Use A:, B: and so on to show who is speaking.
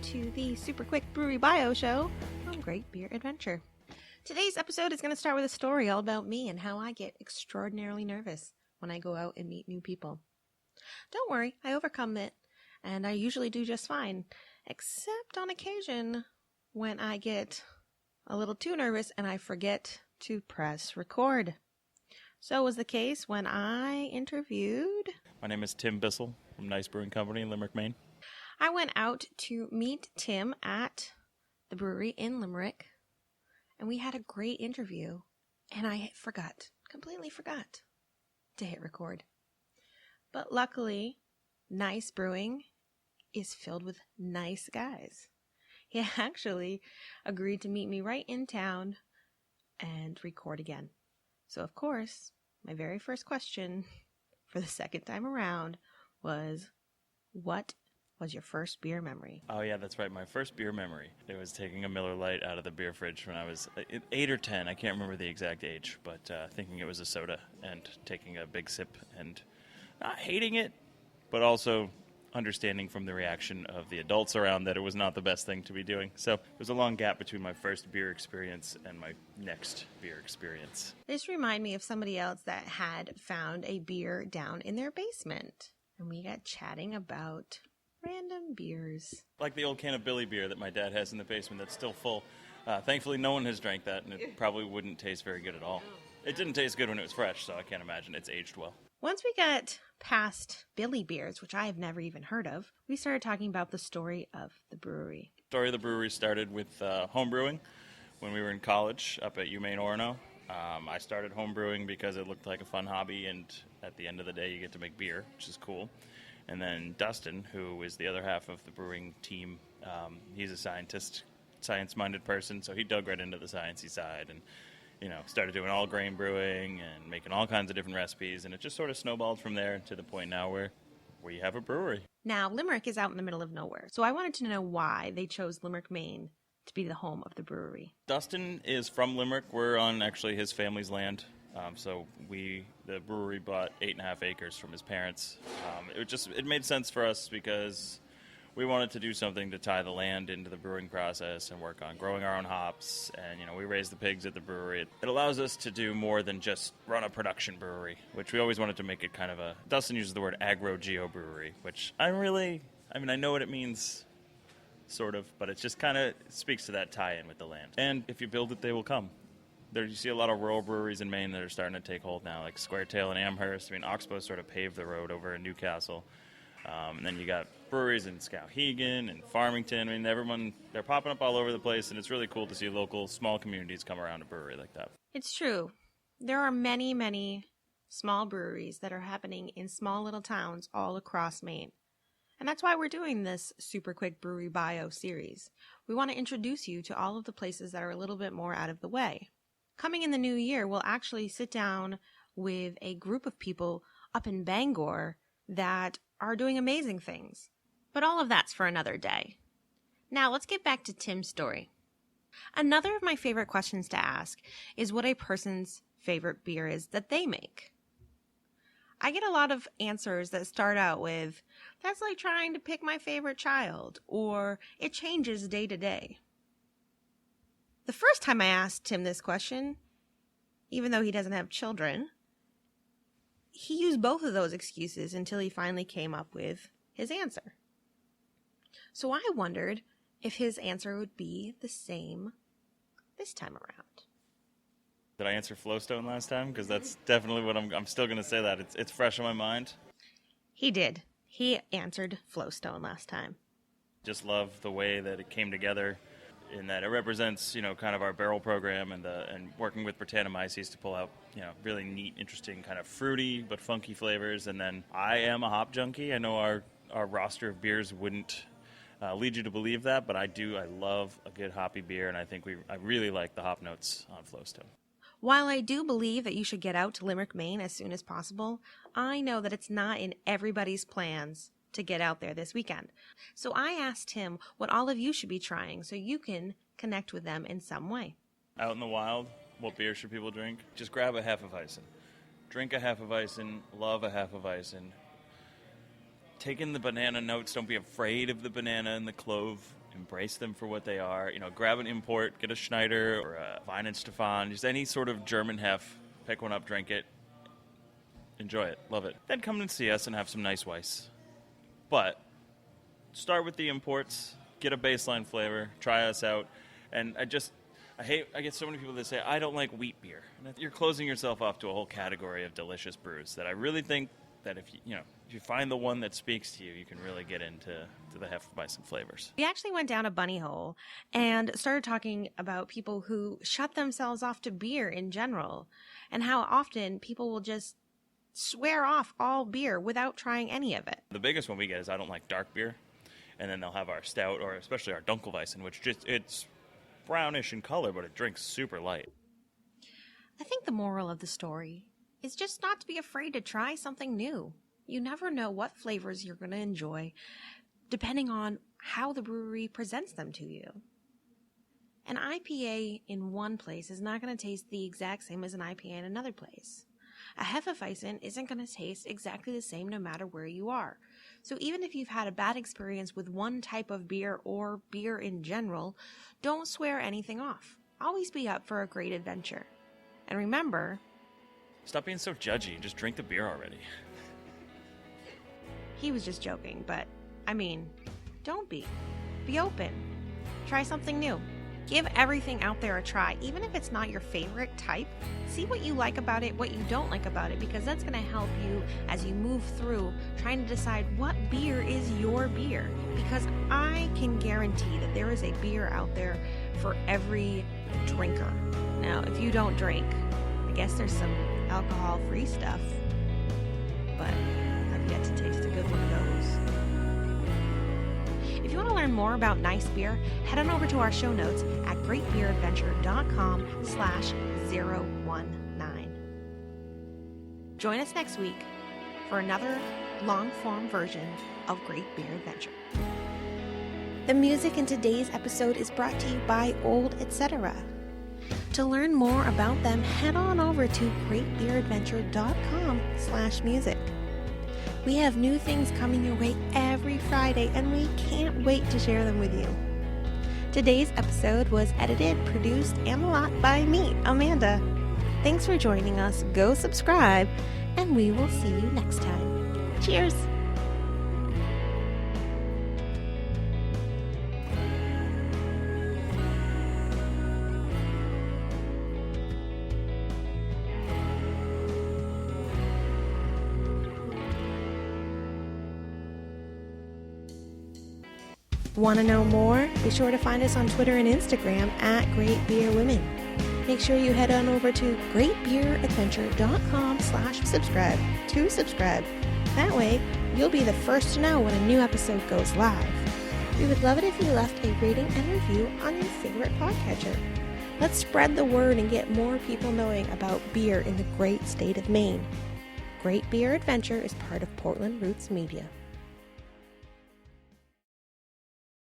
A: to the Super Quick Brewery Bio Show on Great Beer Adventure. Today's episode is going to start with a story all about me and how I get extraordinarily nervous when I go out and meet new people. Don't worry, I overcome it, and I usually do just fine, except on occasion when I get a little too nervous and I forget to press record. So was the case when I interviewed...
B: My name is Tim Bissell from Gneiss Brewing Company in Limerick, Maine.
A: I went out to meet Tim at the brewery in Limerick, and we had a great interview, and I completely forgot to hit record. But luckily, Gneiss Brewing is filled with nice guys. He actually agreed to meet me right in town and record again. So, of course, my very first question for the second time around was, what was your first beer memory?
B: Oh, yeah, that's right. My first beer memory. It was taking a Miller Lite out of the beer fridge when I was 8 or 10. I can't remember the exact age, but thinking it was a soda and taking a big sip and not hating it, but also understanding from the reaction of the adults around that it was not the best thing to be doing. So there's a long gap between my first beer experience and my next beer experience.
A: This reminded me of somebody else that had found a beer down in their basement, and we got chatting about random beers.
B: Like the old can of Billy beer that my dad has in the basement that's still full. Thankfully, no one has drank that, and it probably wouldn't taste very good at all. It didn't taste good when it was fresh, so I can't imagine it's aged well.
A: Once we got past Billy beers, which I have never even heard of, we started talking about the story of the brewery.
B: The story of the brewery started with home brewing when we were in college up at UMaine Orono. I started home brewing because it looked like a fun hobby, and at the end of the day, you get to make beer, which is cool. And then Dustin, who is the other half of the brewing team, he's a science-minded person, so he dug right into the sciencey side and, started doing all grain brewing and making all kinds of different recipes, and it just sort of snowballed from there to the point now where we have a brewery.
A: Now, Limerick is out in the middle of nowhere, so I wanted to know why they chose Limerick, Maine to be the home of the brewery.
B: Dustin is from Limerick. We're on actually his family's land. So the brewery bought 8.5 acres from his parents. It made sense for us because we wanted to do something to tie the land into the brewing process and work on growing our own hops. And, we raise the pigs at the brewery. It allows us to do more than just run a production brewery, which we always wanted to make it kind of Dustin uses the word agro-geo brewery, which I know what it means, sort of, but it just kind of speaks to that tie-in with the land. And if you build it, they will come. You see a lot of rural breweries in Maine that are starting to take hold now, like Squaretail and Amherst. Oxbow sort of paved the road over in Newcastle. And then you got breweries in Skowhegan and Farmington. Everyone, they're popping up all over the place, and it's really cool to see local small communities come around a brewery like that.
A: It's true. There are many, many small breweries that are happening in small little towns all across Maine. And that's why we're doing this Super Quick Brewery Bio series. We want to introduce you to all of the places that are a little bit more out of the way. Coming in the new year, we'll actually sit down with a group of people up in Bangor that are doing amazing things. But all of that's for another day. Now, let's get back to Tim's story. Another of my favorite questions to ask is what a person's favorite beer is that they make. I get a lot of answers that start out with, that's like trying to pick my favorite child, or it changes day to day. The first time I asked Tim this question, even though he doesn't have children, he used both of those excuses until he finally came up with his answer. So I wondered if his answer would be the same this time around.
B: Did I answer Flowstone last time? Because that's definitely what I'm still going to say that. It's fresh in my mind.
A: He did. He answered Flowstone last time.
B: Just love the way that it came together, in that it represents, kind of our barrel program and working with Brettanomyces to pull out, really neat, interesting, kind of fruity but funky flavors. And then I am a hop junkie. I know our roster of beers wouldn't lead you to believe that, but I do. I love a good hoppy beer, and I really like the hop notes on Flowstone.
A: While I do believe that you should get out to Limerick, Maine as soon as possible, I know that it's not in everybody's plans to get out there this weekend. So I asked him what all of you should be trying so you can connect with them in some way.
B: Out in the wild, what beer should people drink? Just grab a Hefeweizen. Drink a Hefeweizen, love a Hefeweizen. Take in the banana notes. Don't be afraid of the banana and the clove embrace them for what they are. Grab an import, get a Schneider or a Wein and Stefan, just any sort of German hef, pick one up, drink it, enjoy it, love it. Then come and see us and have some nice Weiss. But start with the imports, get a baseline flavor, try us out. And I get so many people that say, I don't like wheat beer. And you're closing yourself off to a whole category of delicious brews that I really think that if you find the one that speaks to you, you can really get into the Hefeweizen flavors.
A: We actually went down a bunny hole and started talking about people who shut themselves off to beer in general and how often people will just swear off all beer without trying any of it.
B: The biggest one we get is I don't like dark beer. And then they'll have our stout or especially our Dunkelweizen, which it's brownish in color, but it drinks super light.
A: I think the moral of the story is just not to be afraid to try something new. You never know what flavors you're going to enjoy depending on how the brewery presents them to you. An IPA in one place is not going to taste the exact same as an IPA in another place. A Hefeweizen isn't going to taste exactly the same no matter where you are. So even if you've had a bad experience with one type of beer or beer in general, don't swear anything off. Always be up for a great adventure. And remember,
B: stop being so judgy and just drink the beer already.
A: He was just joking, but don't be. Be open. Try something new. Give everything out there a try, even if it's not your favorite type. See what you like about it, what you don't like about it, because that's going to help you as you move through trying to decide what beer is your beer. Because I can guarantee that there is a beer out there for every drinker. Now, if you don't drink, I guess there's some alcohol-free stuff, but I've yet to taste a good one of those. If you want to learn more about Gneiss beer, head on over to our show notes at greatbeeradventure.com/019. Join us next week for another long-form version of Great Beer Adventure. The music in today's episode is brought to you by Old Etc. To learn more about them, head on over to greatbeeradventure.com/music. We have new things coming your way every Friday, and we can't wait to share them with you. Today's episode was edited, produced, and a lot by me, Amanda. Thanks for joining us. Go subscribe, and we will see you next time. Cheers! Want to know more? Be sure to find us on Twitter and Instagram at Great Beer Women. Make sure you head on over to greatbeeradventure.com/subscribe to subscribe. That way, you'll be the first to know when a new episode goes live. We would love it if you left a rating and review on your favorite podcatcher. Let's spread the word and get more people knowing about beer in the great state of Maine. Great Beer Adventure is part of Portland Roots Media.